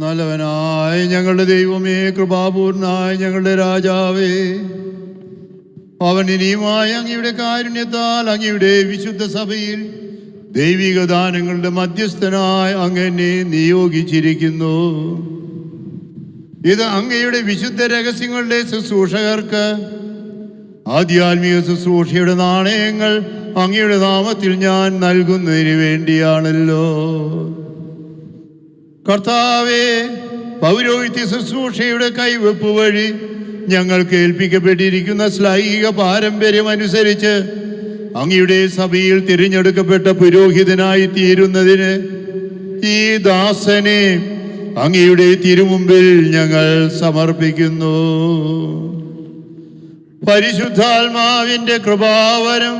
നല്ലവനായ ഞങ്ങളുടെ ദൈവമേ, കൃപാപൂർണനായ ഞങ്ങളുടെ രാജാവേ, അവൻ ഇനിയുമായ അങ്ങയുടെ കാരുണ്യത്താൽ അങ്ങയുടെ വിശുദ്ധ സഭയിൽ ദൈവിക ദാനങ്ങളുടെ മധ്യസ്ഥനായി അങ്ങനെ നിയോഗിച്ചിരിക്കുന്നു. ഇത് അങ്ങയുടെ വിശുദ്ധ രഹസ്യങ്ങളുടെ ശുശ്രൂഷകർക്ക് ആധ്യാത്മിക ശുശ്രൂഷയുടെ നാണയങ്ങൾ അങ്ങയുടെ നാമത്തിൽ ഞാൻ നൽകുന്നതിന് വേണ്ടിയാണല്ലോ. കർത്താവേ, പൗരോഹിത്യ ശുശ്രൂഷയുടെ കൈവെപ്പ് വഴി ഞങ്ങൾക്ക് ഏൽപ്പിക്കപ്പെട്ടിരിക്കുന്ന ശ്ലൈഹിക പാരമ്പര്യം അനുസരിച്ച് അങ്ങയുടെ സഭയിൽ തിരഞ്ഞെടുക്കപ്പെട്ട പുരോഹിതനായി തീരുന്നതിന് ഈ ദാസനെ അങ്ങയുടെ തിരുമുമ്പിൽ ഞങ്ങൾ സമർപ്പിക്കുന്നു. പരിശുദ്ധാത്മാവിന്റെ കൃപാവരം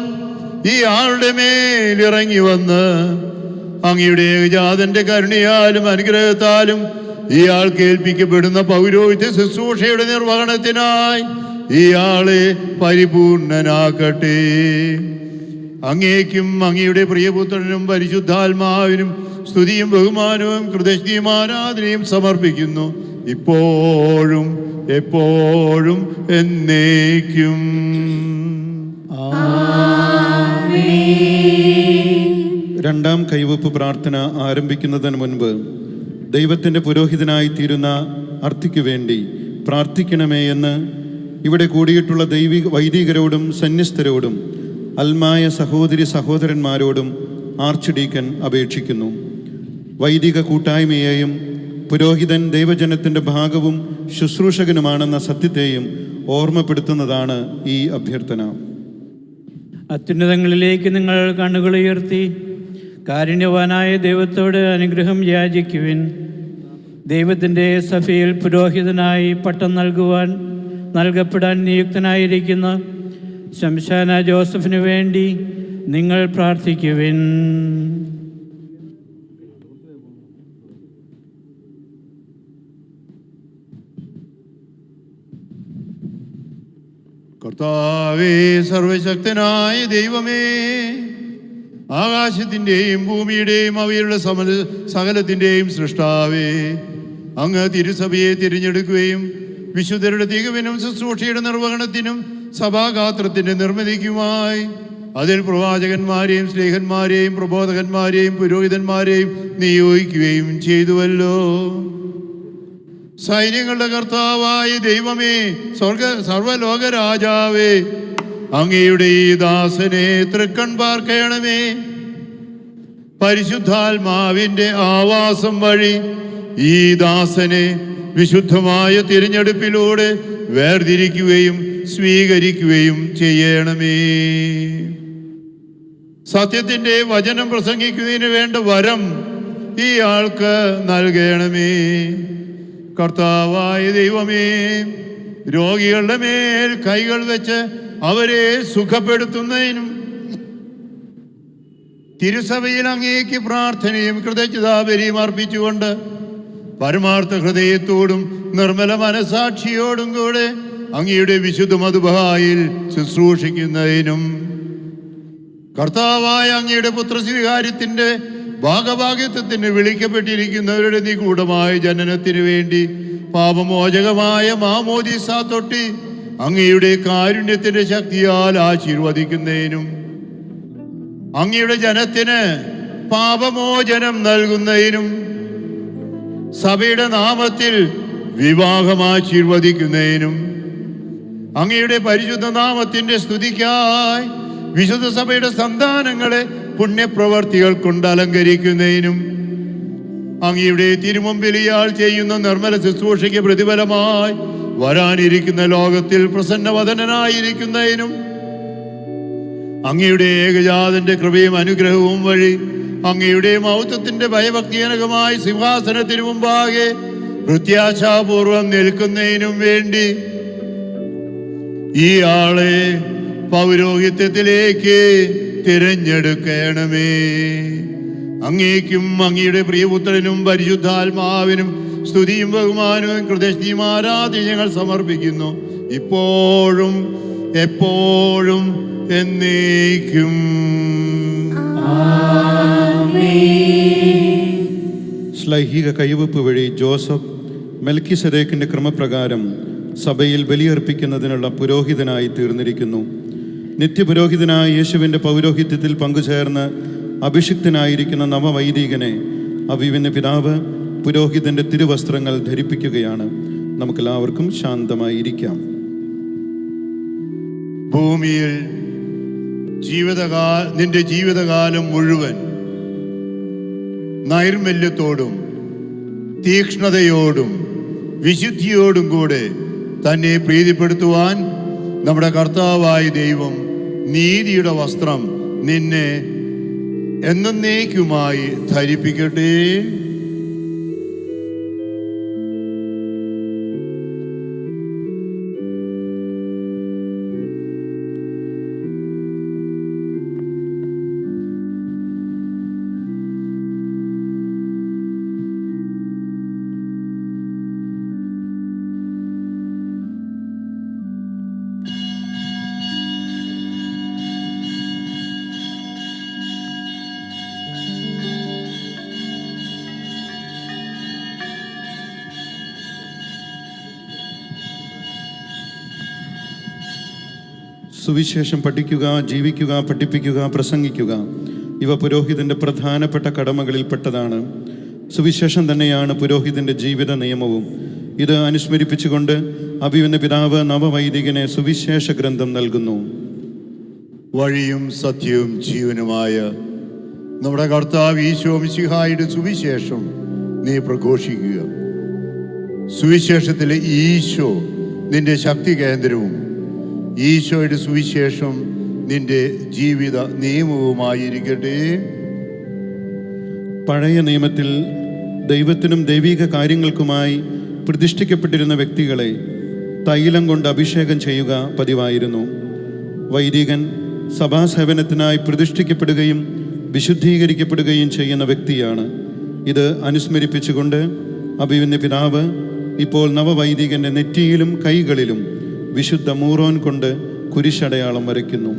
ഈ ആളുടെ മേൽ ഇറങ്ങി വന്ന് അങ്ങയുടെ ഏകജാതന്റെ കരുണയാലും അനുഗ്രഹത്താലും ഇയാൾ കേൾപ്പിക്കപ്പെടുന്ന പൗരോഹിത്യ ശുശ്രൂഷയുടെ നിർവഹണത്തിനായി ഇയാളെ പരിപൂർണനാക്കട്ടെ. അങ്ങേക്കും അങ്ങയുടെ പ്രിയപുത്രനും പരിശുദ്ധാത്മാവിനും സ്തുതിയും ബഹുമാനവും കൃതജ്ഞതയും ആരാധനയും സമർപ്പിക്കുന്നു, ഇപ്പോഴും എപ്പോഴും എന്നേക്കും. രണ്ടാം കൈവപ്പ് പ്രാർത്ഥന ആരംഭിക്കുന്നതിന് മുൻപ് ദൈവത്തിൻ്റെ പുരോഹിതനായി തീരുന്ന അർത്തിക്കു വേണ്ടി പ്രാർത്ഥിക്കണമേ എന്ന് ഇവിടെ കൂടിയിട്ടുള്ള വൈദികരോടും സന്യസ്തരോടും അൽമായ സഹോദരി സഹോദരന്മാരോടും ആർച്ച് ഡീക്കൻ അപേക്ഷിക്കുന്നു. വൈദിക കൂട്ടായ്മയെയും പുരോഹിതൻ ദൈവജനത്തിൻ്റെ ഭാഗവും ശുശ്രൂഷകനുമാണെന്ന സത്യത്തെയും ഓർമ്മപ്പെടുത്തുന്നതാണ് ഈ അഭ്യർത്ഥന. അത്യുന്നതങ്ങളിലേക്ക് നിങ്ങൾ കണ്ണുകളുയർത്തി കാരുണ്യവാനായ ദൈവത്തോട് അനുഗ്രഹം യാചിക്കുവിൻ. ദൈവത്തിൻ്റെ സഭയിൽ പുരോഹിതനായി പട്ടം നൽകപ്പെടാൻ നിയുക്തനായിരിക്കുന്ന ശംശാന ജോസഫിനു വേണ്ടി നിങ്ങൾ പ്രാർത്ഥിക്കുവിൻ. കർത്താവേ, സർവശക്തനായ ദൈവമേ, ആകാശത്തിൻ്റെയും ഭൂമിയുടെയും അവയുടെ സകലത്തിൻ്റെയും സൃഷ്ടാവേ, അങ്ങ് തിരുസഭയെ തിരഞ്ഞെടുക്കുകയും വിശുദ്ധരുടെ തികവിനും ശുശ്രൂഷയുടെ നിർവഹണത്തിനും സഭാഗാത്രത്തിൻ്റെ നിർമ്മിതിക്കുമായി അതിൽ പ്രവാചകന്മാരെയും സ്നേഹന്മാരെയും പ്രബോധകന്മാരെയും പുരോഹിതന്മാരെയും നിയോഗിക്കുകയും ചെയ്തുവല്ലോ. സൈന്യങ്ങളുടെ കർത്താവായ ദൈവമേ, സർവലോക രാജാവേ, അങ്ങയുടെ ഈ ദാസനെ തൃക്കൺ പാർക്കണമേ. പരിശുദ്ധാത്മാവിന്റെ ആവാസം വഴി ഈ ദാസനെ വിശുദ്ധമായ തിരഞ്ഞെടുപ്പിലൂടെ വേർതിരിക്കുകയും സ്വീകരിക്കുകയും ചെയ്യണമേ. സത്യത്തിന്റെ വചനം പ്രസംഗിക്കുന്നതിന് വേണ്ട വരം ഈ ആൾക്ക് നൽകണമേ. കർത്താവായ ദൈവമേ, രോഗികളുടെ മേൽ കൈകൾ വെച്ച് അവരെ സുഖപ്പെടുത്തുന്നതിനും തിരുസഭയിൽ അങ്ങേക്ക് പ്രാർത്ഥനയും കൃതജ്ഞതാബലിയും അർപ്പിച്ചുകൊണ്ട് പരമാർത്ഥ ഹൃദയത്തോടും നിർമ്മല മനസാക്ഷിയോടും കൂടെ അങ്ങയുടെ വിശുദ്ധ മധുബായിൽ ശുശ്രൂഷിക്കുന്നതിനും കർത്താവായ അങ്ങയുടെ പുത്രസ്വീകാര്യത്തിന്റെ ഭാഗഭാഗ്യത്വത്തിന് വിളിക്കപ്പെട്ടിരിക്കുന്നവരുടെ നിഗൂഢമായ ജനനത്തിനു വേണ്ടി പാപമോചകമായ മാമോദീസ തൊട്ടി അങ്ങയുടെ കാരുണ്യത്തിന്റെ ശക്തിയാൽ ആശീർവദിക്കുന്നതിനും അങ്ങയുടെ ജനത്തിന് പാപമോചനം നൽകുന്നതിനും സഭയുടെ നാമത്തിൽ വിവാഹം ആശീർവദിക്കുന്നതിനും അങ്ങയുടെ പരിശുദ്ധ നാമത്തിന്റെ സ്തുതിക്കായി വിശുദ്ധ സഭയുടെ സന്താനങ്ങളെ പുണ്യപ്രവർത്തികൾ കൊണ്ട് അലങ്കരിക്കുന്നതിനും അങ്ങയുടെ തിരുമുമ്പിൽ ഇയാൾ ചെയ്യുന്ന നിർമ്മല ശുശ്രൂഷയ്ക്ക് പ്രതിഫലമായി വരാനിരിക്കുന്ന ലോകത്തിൽ പ്രസന്നവദനായിരിക്കുന്നതിനും അങ്ങയുടെ ഏകജാതന്റെ കൃപയും അനുഗ്രഹവും വഴി അങ്ങയുടെ മഹത്വത്തിന്റെ ഭയഭക്തിജനകമായ സിംഹാസനത്തിനു മുമ്പാകെ പ്രത്യാശാപൂർവം നിൽക്കുന്നതിനും വേണ്ടി ഈ ആളെ പൗരോഹിത്യത്തിലേക്ക് തിരഞ്ഞെടുക്കണമേ. അങ്ങേക്കും അങ്ങയുടെ പ്രിയപുത്രനും പരിശുദ്ധാത്മാവിനും സ്തുതിയും ബഹുമാനവും കൃതജ്ഞതയും ആരാധനയും ഞങ്ങൾ സമർപ്പിക്കുന്നു, ഇപ്പോഴും എപ്പോഴും എന്നേക്കും. ശ്ലൈഹിക കൈവപ്പ് വഴി ജോസഫ് മെൽക്കിസദേക്കിൻ്റെ ക്രമപ്രകാരം സഭയിൽ ബലിയർപ്പിക്കുന്നതിനുള്ള പുരോഹിതനായി തീർന്നിരിക്കുന്നു. നിത്യപുരോഹിതനായ യേശുവിൻ്റെ പൗരോഹിത്യത്തിൽ പങ്കുചേർന്ന് അഭിഷിക്തനായിരിക്കുന്ന നവവൈദികനെ അബീവിൻ്റെ പിതാവ് പുരോഹിതൻ്റെ തിരുവസ്ത്രങ്ങൾ ധരിപ്പിക്കുകയാണ്. നമുക്കെല്ലാവർക്കും ശാന്തമായിരിക്കാം. ഭൂമിയിൽ നിന്റെ ജീവിതകാലം മുഴുവൻ നൈർമല്യത്തോടും തീക്ഷ്ണതയോടും വിശുദ്ധിയോടും കൂടെ തന്നെ പ്രീതിപ്പെടുത്തുവാൻ നമ്മുടെ കർത്താവായ ദൈവം നീതിയുടെ വസ്ത്രം നിന്നെ എന്നേക്കുമായി ധരിപ്പിക്കട്ടെ. സുവിശേഷം പഠിക്കുക, ജീവിക്കുക, പഠിപ്പിക്കുക, പ്രസംഗിക്കുക, ഇവ പുരോഹിതൻ്റെ പ്രധാനപ്പെട്ട കടമകളിൽപ്പെട്ടതാണ്. സുവിശേഷം തന്നെയാണ് പുരോഹിതൻ്റെ ജീവിത നിയമവും. ഇത് അനുസ്മരിപ്പിച്ചുകൊണ്ട് അബീവിൻ്റെ പിതാവ് നവവൈദികനെ സുവിശേഷ ഗ്രന്ഥം നൽകുന്നു. വഴിയും സത്യവും ജീവനുമായ നമ്മുടെ കർത്താവ് ഈശോ മിശിഹായുടെ സുവിശേഷം നീ പ്രഘോഷിക്കുക. സുവിശേഷത്തിലെ ഈശോ നിന്റെ ശക്തി കേന്ദ്രവും ഈശോയുടെ സുവിശേഷം നിന്റെ ജീവിത നിയമവുമായിരിക്കട്ടെ. പഴയ നിയമത്തിൽ ദൈവത്തിനും ദൈവിക കാര്യങ്ങൾക്കുമായി പ്രതിഷ്ഠിക്കപ്പെട്ടിരുന്ന വ്യക്തികളെ തൈലം കൊണ്ട് അഭിഷേകം ചെയ്യുക പതിവായിരുന്നു. വൈദികൻ സഭാസേവനത്തിനായി പ്രതിഷ്ഠിക്കപ്പെടുകയും വിശുദ്ധീകരിക്കപ്പെടുകയും ചെയ്യുന്ന വ്യക്തിയാണ്. ഇത് അനുസ്മരിപ്പിച്ചുകൊണ്ട് അബീവിൻ്റെ പിതാവ് ഇപ്പോൾ നവവൈദികൻ്റെ നെറ്റിയിലും കൈകളിലും വിശുദ്ധ മൂറോൻ കൊണ്ട് കുരിശടയാളം വരയ്ക്കുന്നു.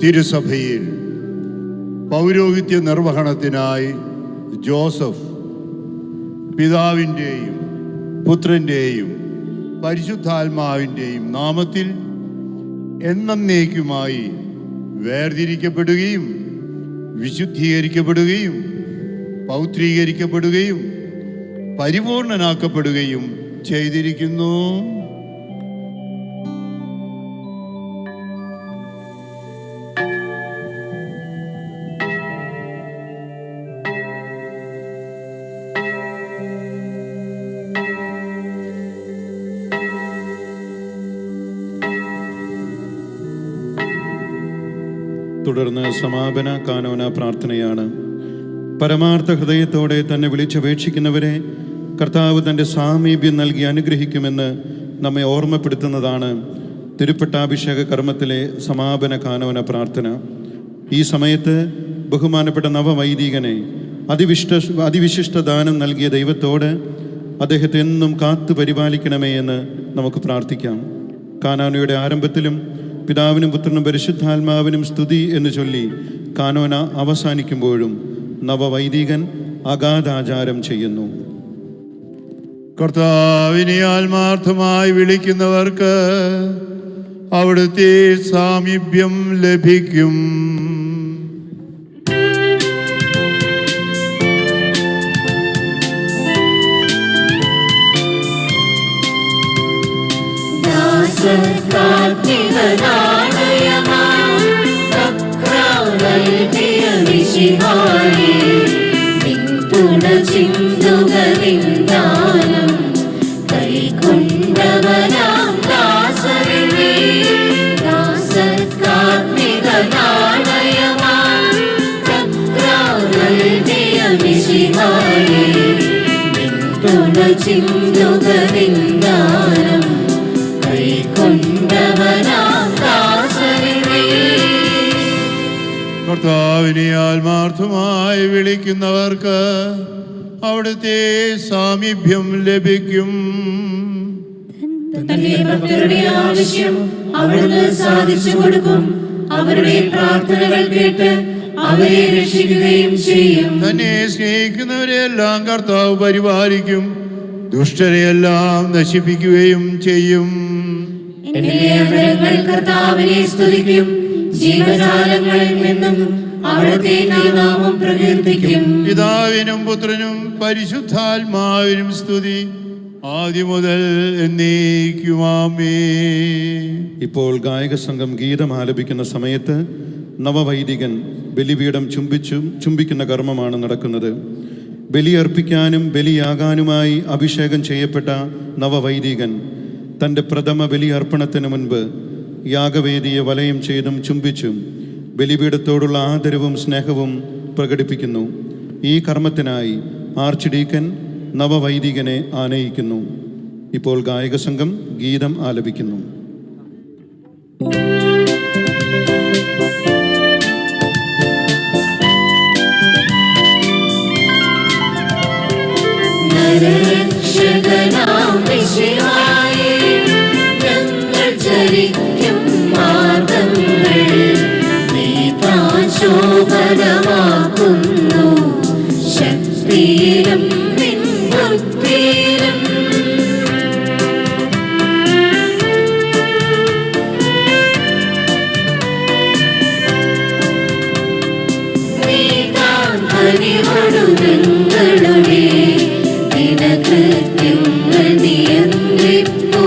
തിരുസഭയിൽ പൗരോഹിത്യ നിർവഹണത്തിനായി ജോസഫ് പിതാവിൻ്റെയും പുത്രൻ്റെയും പരിശുദ്ധാത്മാവിൻ്റെയും നാമത്തിൽ എന്നേക്കുമായി വേർതിരിക്കപ്പെടുകയും വിശുദ്ധീകരിക്കപ്പെടുകയും പൗത്രീകരിക്കപ്പെടുകയും പരിപൂർണനാക്കപ്പെടുകയും ചെയ്തിരിക്കുന്നു. തുടർന്ന് സമാപന കാനോന പ്രാർത്ഥനയാണ്. പരമാർത്ഥ ഹൃദയത്തോടെ തന്നെ വിളിച്ചപേക്ഷിക്കുന്നവരെ കർത്താവ് തൻ്റെ സാമീപ്യം നൽകി അനുഗ്രഹിക്കുമെന്ന് നമ്മെ ഓർമ്മപ്പെടുത്തുന്നതാണ് തിരുപ്പട്ടാഭിഷേക കർമ്മത്തിലെ സമാപന കാനോന പ്രാർത്ഥന. ഈ സമയത്ത് ബഹുമാനപ്പെട്ട നവവൈദികനെ അതിവിശിഷ്ട ദാനം നൽകിയ ദൈവത്തോട് അദ്ദേഹത്തെ എന്നും കാത്തു പരിപാലിക്കണമേ എന്ന് നമുക്ക് പ്രാർത്ഥിക്കാം. കാനോനയുടെ ആരംഭത്തിലും പിതാവിനും പുത്രനും പരിശുദ്ധാത്മാവിനും സ്തുതി എന്ന് ചൊല്ലി കാനോന അവസാനിക്കുമ്പോഴും നവവൈദികൻ അഗാധാചാരം ചെയ്യുന്നു. കർത്താവിനെ ആത്മാർത്ഥമായി വിളിക്കുന്നവർക്ക് അവിടുത്തെ സാമീപ്യം ലഭിക്കും. കർത്താവിനെ ആത്മാർത്ഥമായി വിളിക്കുന്നവർക്ക് അവിടുത്തെ സാമീപ്യം ലഭിക്കും. തന്റെ ഭക്തരുടെ ആവശ്യം അവിടുന്ന് സാധിച്ചു കൊടുക്കും. അവരുടെ പ്രാർത്ഥനകൾ കേട്ട് അവരെ രക്ഷിക്കുകയും ചെയ്യും. തന്നെ സ്നേഹിക്കുന്നവരെയെല്ലാം കർത്താവ് പരിപാലിക്കും, ദുഷ്ടരെയെല്ലാം നശിപ്പിക്കുകയും ചെയ്യും. എന്റെ അധരങ്ങൾ കർത്താവിനെ സ്തുതിക്കും, ജീവജാലങ്ങളിൽ നിന്നും അവിടുത്തെ നാമം പ്രകീർത്തിക്കും. പിതാവിനും പുത്രനും പരിശുദ്ധാത്മാവിനും സ്തുതി, ആദ്യം മുതൽ എന്നേക്കും ആമേൻ. ഇപ്പോൾ ഗായക സംഘം ഗീതം ആലപിക്കുന്ന സമയത്ത് നവവൈദികൻ ബലിപീഠം ചുംബിക്കുന്ന കർമ്മമാണ് നടക്കുന്നത്. ബലിയർപ്പിക്കാനും ബലിയാകാനുമായി അഭിഷേകം ചെയ്യപ്പെട്ട നവവൈദികൻ തൻ്റെ പ്രഥമ ബലിയർപ്പണത്തിന് മുൻപ് യാഗവേദിയെ വലയം ചെയ്തും ചുംബിച്ചും ബലിപീഠത്തോടുള്ള ആദരവും സ്നേഹവും പ്രകടിപ്പിക്കുന്നു. ഈ കർമ്മത്തിനായി ആർച്ച് ഡീക്കൻ നവവൈദികനെ ആനയിക്കുന്നു. ഇപ്പോൾ ഗായക സംഘം ഗീതം ആലപിക്കുന്നു. രക്ഷകനാം മിശിഹായേ, ഞങ്ങൾ ചരിക്കും മാർഗങ്ങൾ നീ താൻ ശോഭനമാക്കുന്നു. ശക്തിയിലും നിൻ ഭക്തിയിലും നീ താൻ കനിവൊടുങ്ങളുടെ ദിനകൃത്യങ്ങൾ നിയന്ത്രിപ്പൂ.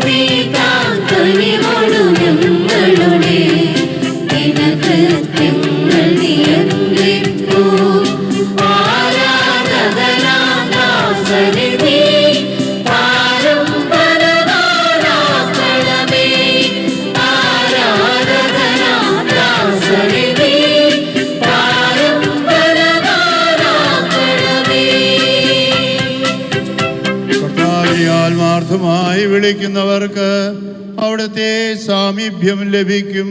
നീ താൻ കനിവൊടുങ്ങളുടെ ദിനകൃത്യങ്ങൾ നിയന്ത്രിപ്പൂ. ആരാധകനാം ദാസനെ നീ പാരമ്പരനാരാക്കണമേ. ആരാധകനാം ദാസനെ നീ പാരമ്പരനാരാക്കണമേ. കർത്താവിനെ ആത്മാർത്ഥമായി വിളിക്കുന്നവർക്ക് അവിടുത്തെ സാമീപ്യം ലഭിക്കും.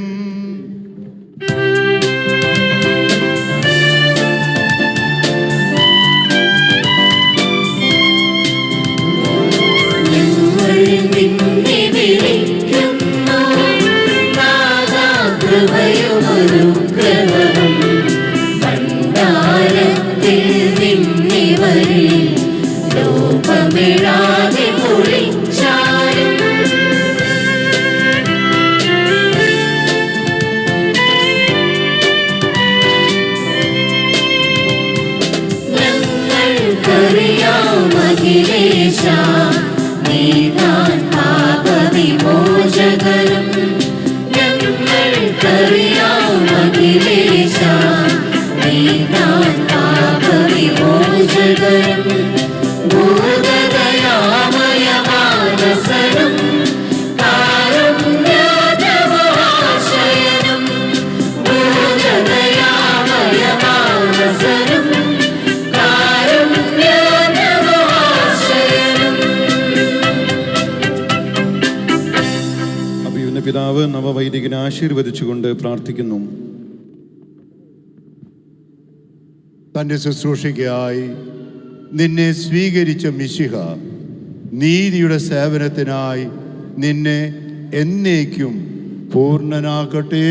ഞങ്ങൾ നിന്നെ വിളിക്കുന്നു, നാഥാ കൃപയും അനുഗ്രഹവും. ഭണ്ഡാരത്തിൽ നിന്നിവരിൽ ലോകമിഴാതെ പൊളിച്ചാലും ഞങ്ങൾക്കറിയാം അഖിലേശ, നീ താൻ പാപവിമോചകനും. ഞങ്ങൾക്കറിയാം അഖിലേശ, നീ താൻ പാപവിമോചകനും. ഭൂതദയാമയമാനസനും കാരുണ്യജവാശയനും. ഭൂതദയാമയമാനസനും കാരുണ്യജവാശയനും. അഭിയുന്ന പിതാവ് നവവൈദികനെ ആശീർവദിച്ചുകൊണ്ട് പ്രാർത്ഥിക്കുന്നു. തൻ്റെ ശുശ്രൂഷയ്ക്കായി നിന്നെ സ്വീകരിച്ച മിശിഹ നീതിയുടെ സേവനത്തിനായി നിന്നെ എന്നേക്കും പൂർണ്ണനാക്കട്ടെ.